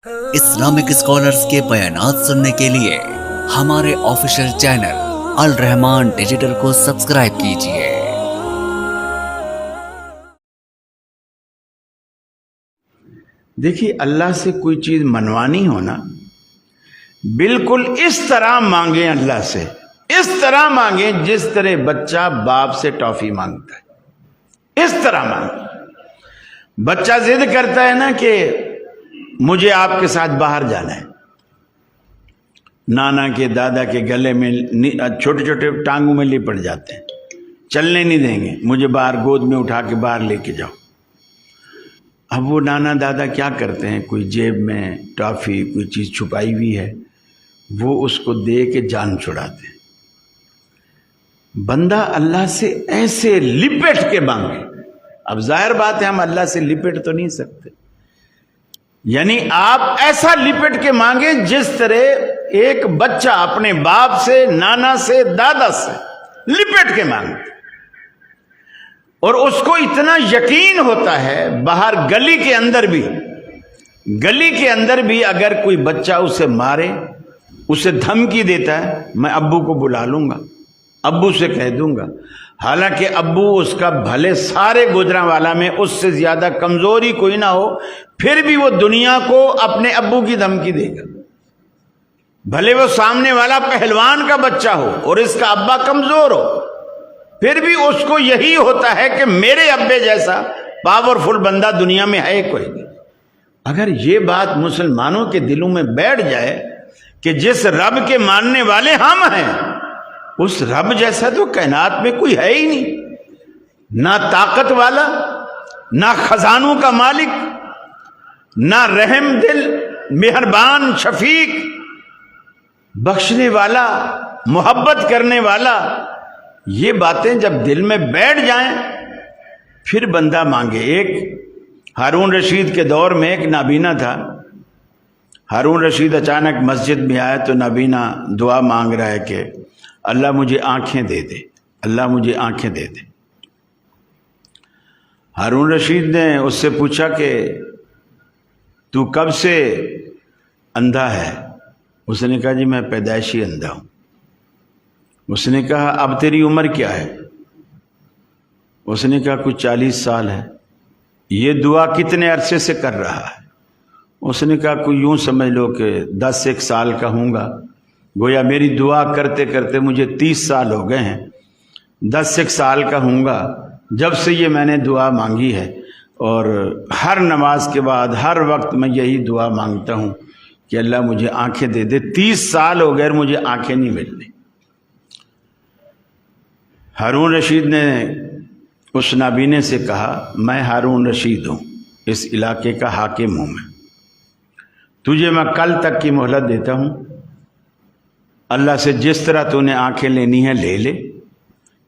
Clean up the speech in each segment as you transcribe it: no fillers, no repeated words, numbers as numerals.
Islamic scholars کے بیانات سننے کے لیے ہمارے آفیشیل چینل الرحمان ڈیجیٹل کو سبسکرائب کیجیے۔ دیکھیے، اللہ سے کوئی چیز منوانی ہونا بالکل اس طرح مانگیں، اللہ سے اس طرح مانگیں جس طرح بچہ باپ سے ٹافی مانگتا ہے، اس طرح مانگیں۔ بچہ ضد کرتا ہے نا کہ مجھے آپ کے ساتھ باہر جانا ہے، نانا کے دادا کے گلے میں چھوٹے چھوٹے ٹانگوں میں لپٹ جاتے ہیں، چلنے نہیں دیں گے، مجھے باہر گود میں اٹھا کے باہر لے کے جاؤ۔ اب وہ نانا دادا کیا کرتے ہیں، کوئی جیب میں ٹافی کوئی چیز چھپائی ہوئی ہے، وہ اس کو دے کے جان چھڑاتے ہیں۔ بندہ اللہ سے ایسے لپٹ کے مانگے، اب ظاہر بات ہے ہم اللہ سے لپٹ تو نہیں سکتے، یعنی آپ ایسا لپٹ کے مانگے جس طرح ایک بچہ اپنے باپ سے، نانا سے، دادا سے لپٹ کے مانگے، اور اس کو اتنا یقین ہوتا ہے باہر گلی کے اندر بھی اگر کوئی بچہ اسے مارے، اسے دھمکی دیتا ہے، میں ابو کو بلا لوں گا، ابو سے کہہ دوں گا، حالانکہ ابو اس کا بھلے سارے گوجرانوالا میں اس سے زیادہ کمزوری کوئی نہ ہو، پھر بھی وہ دنیا کو اپنے ابو کی دھمکی دے گا، بھلے وہ سامنے والا پہلوان کا بچہ ہو اور اس کا ابا کمزور ہو، پھر بھی اس کو یہی ہوتا ہے کہ میرے ابے جیسا پاورفل بندہ دنیا میں ہے کوئی نہیں۔ اگر یہ بات مسلمانوں کے دلوں میں بیٹھ جائے کہ جس رب کے ماننے والے ہم ہیں، اس رب جیسا تو کائنات میں کوئی ہے ہی نہیں، نہ طاقت والا، نہ خزانوں کا مالک، نہ رحم دل، مہربان، شفیق، بخشنے والا، محبت کرنے والا۔ یہ باتیں جب دل میں بیٹھ جائیں پھر بندہ مانگے۔ ایک ہارون رشید کے دور میں ایک نابینا تھا، ہارون رشید اچانک مسجد میں آیا تو نابینا دعا مانگ رہا ہے کہ اللہ مجھے آنکھیں دے دے، اللہ مجھے آنکھیں دے دے۔ ہارون رشید نے اس سے پوچھا کہ تو کب سے اندھا ہے؟ اس نے کہا جی میں پیدائشی اندھا ہوں۔ اس نے کہا اب تیری عمر کیا ہے؟ اس نے کہا کچھ 40 سال ہے۔ یہ دعا کتنے عرصے سے کر رہا ہے؟ اس نے کہا کوئی یوں سمجھ لو کہ 10 سال کا ہوں گا، گویا میری دعا کرتے کرتے مجھے 30 سال ہو گئے ہیں، 10 سال کا ہوں گا جب سے یہ میں نے دعا مانگی ہے، اور ہر نماز کے بعد ہر وقت میں یہی دعا مانگتا ہوں کہ اللہ مجھے آنکھیں دے دے۔ 30 سال ہو گئے مجھے آنکھیں نہیں مل رہی۔ ہارون رشید نے اس نابینے سے کہا میں ہارون رشید ہوں، اس علاقے کا حاکم ہوں، تجھے میں کل تک کی مہلت دیتا ہوں، اللہ سے جس طرح تو نے آنکھیں لینی ہے لے لے،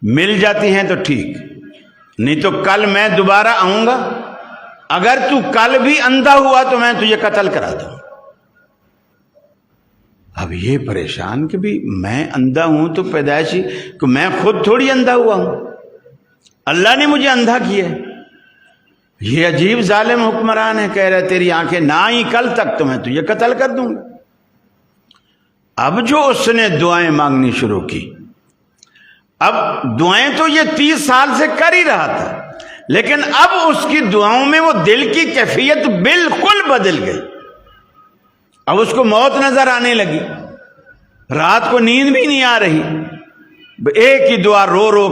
مل جاتی ہیں تو ٹھیک، نہیں تو کل میں دوبارہ آؤں گا، اگر تو کل بھی اندھا ہوا تو میں تجھے قتل کرا دوں۔ اب یہ پریشان کہ بھی میں اندھا ہوں تو پیدائشی، کہ میں خود تھوڑی اندھا ہوا ہوں، اللہ نے مجھے اندھا کیا ہے۔ یہ عجیب ظالم حکمران ہے، کہہ رہے تیری آنکھیں نہ آئی کل تک تو میں تجھے قتل کر دوں گا۔ اب جو اس نے دعائیں مانگنی شروع کی، اب دعائیں تو یہ 30 سال سے کر ہی رہا تھا، لیکن اب اس کی دعاؤں میں وہ دل کی کیفیت بالکل بدل گئی۔ اب اس کو موت نظر آنے لگی، رات کو نیند بھی نہیں آ رہی، ایک ہی دعا رو رو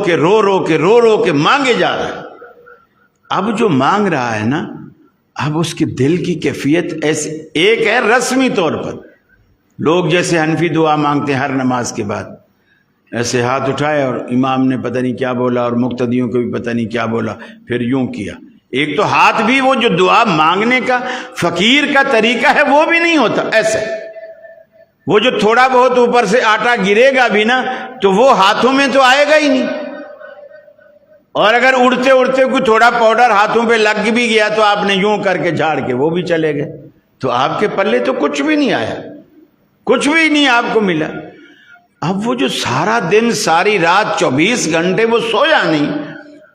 کے مانگے جا رہا ہے۔ اب جو مانگ رہا ہے نا، اب اس کے دل کی کیفیت ایسے، ایک ہے رسمی طور پر لوگ جیسے حنفی دعا مانگتے ہیں ہر نماز کے بعد، ایسے ہاتھ اٹھائے اور امام نے پتہ نہیں کیا بولا اور مقتدیوں کو بھی پتہ نہیں کیا بولا، پھر یوں کیا۔ ایک تو ہاتھ بھی وہ جو دعا مانگنے کا فقیر کا طریقہ ہے وہ بھی نہیں ہوتا ایسے، وہ جو تھوڑا بہت اوپر سے آٹا گرے گا بھی نا تو وہ ہاتھوں میں تو آئے گا ہی نہیں، اور اگر اڑتے اڑتے کوئی تھوڑا پاؤڈر ہاتھوں پہ لگ بھی گیا تو آپ نے یوں کر کے جھاڑ کے وہ بھی چلے گئے، تو آپ کے پلے تو کچھ بھی نہیں آیا، کچھ بھی نہیں آپ کو ملا۔ اب وہ جو سارا دن ساری رات 24 گھنٹے وہ سویا نہیں،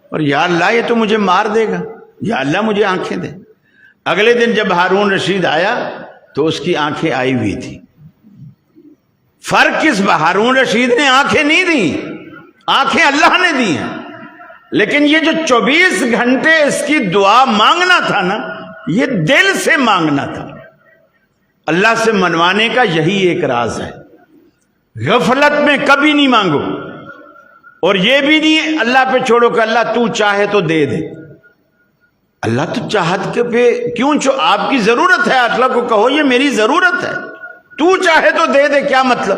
اور یا اللہ یہ تو مجھے مار دے گا، یا اللہ مجھے آنکھیں دے۔ اگلے دن جب ہارون رشید آیا تو اس کی آنکھیں آئی ہوئی تھی. فرق کس ہارون رشید نے آنکھیں نہیں دی، آنکھیں اللہ نے دی ہیں، لیکن یہ جو 24 گھنٹے اس کی دعا مانگنا تھا نا، یہ دل سے مانگنا تھا. اللہ سے منوانے کا یہی ایک راز ہے. غفلت میں کبھی نہیں مانگو، اور یہ بھی نہیں اللہ پہ چھوڑو کہ اللہ تو چاہے تو دے دے. اللہ تو چاہت کے پہ کیوں آپ کی ضرورت ہے، اللہ کو کہو یہ میری ضرورت ہے، تو چاہے تو دے دے. کیا مطلب؟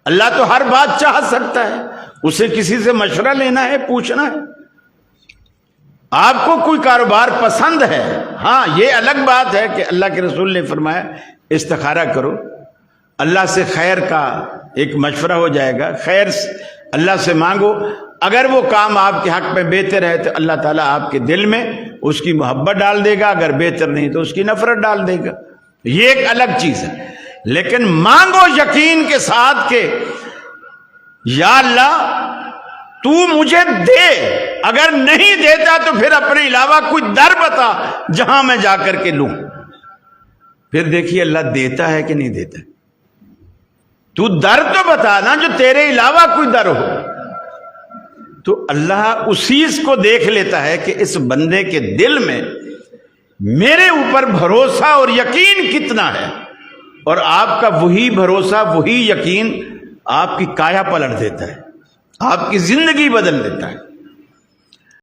اللہ تو ہر بات چاہ سکتا ہے، اسے کسی سے مشورہ لینا ہے، پوچھنا ہے. آپ کو کوئی کاروبار پسند ہے، ہاں یہ الگ بات ہے کہ اللہ کے رسول نے فرمایا استخارہ کرو، اللہ سے خیر کا ایک مشورہ ہو جائے گا، خیر اللہ سے مانگو. اگر وہ کام آپ کے حق میں بہتر ہے تو اللہ تعالیٰ آپ کے دل میں اس کی محبت ڈال دے گا، اگر بہتر نہیں تو اس کی نفرت ڈال دے گا. یہ ایک الگ چیز ہے. لیکن مانگو یقین کے ساتھ کہ یا اللہ تو مجھے دے، اگر نہیں دیتا تو پھر اپنے علاوہ کوئی در بتا جہاں میں جا کر کے لوں. پھر دیکھیے اللہ دیتا ہے کہ نہیں دیتا. تو در تو بتا نا جو تیرے علاوہ کوئی در ہو. تو اللہ اسی کو دیکھ لیتا ہے کہ اس بندے کے دل میں میرے اوپر بھروسہ اور یقین کتنا ہے، اور آپ کا وہی بھروسہ وہی یقین آپ کی کایا پلٹ دیتا ہے، آپ کی زندگی بدل دیتا ہے.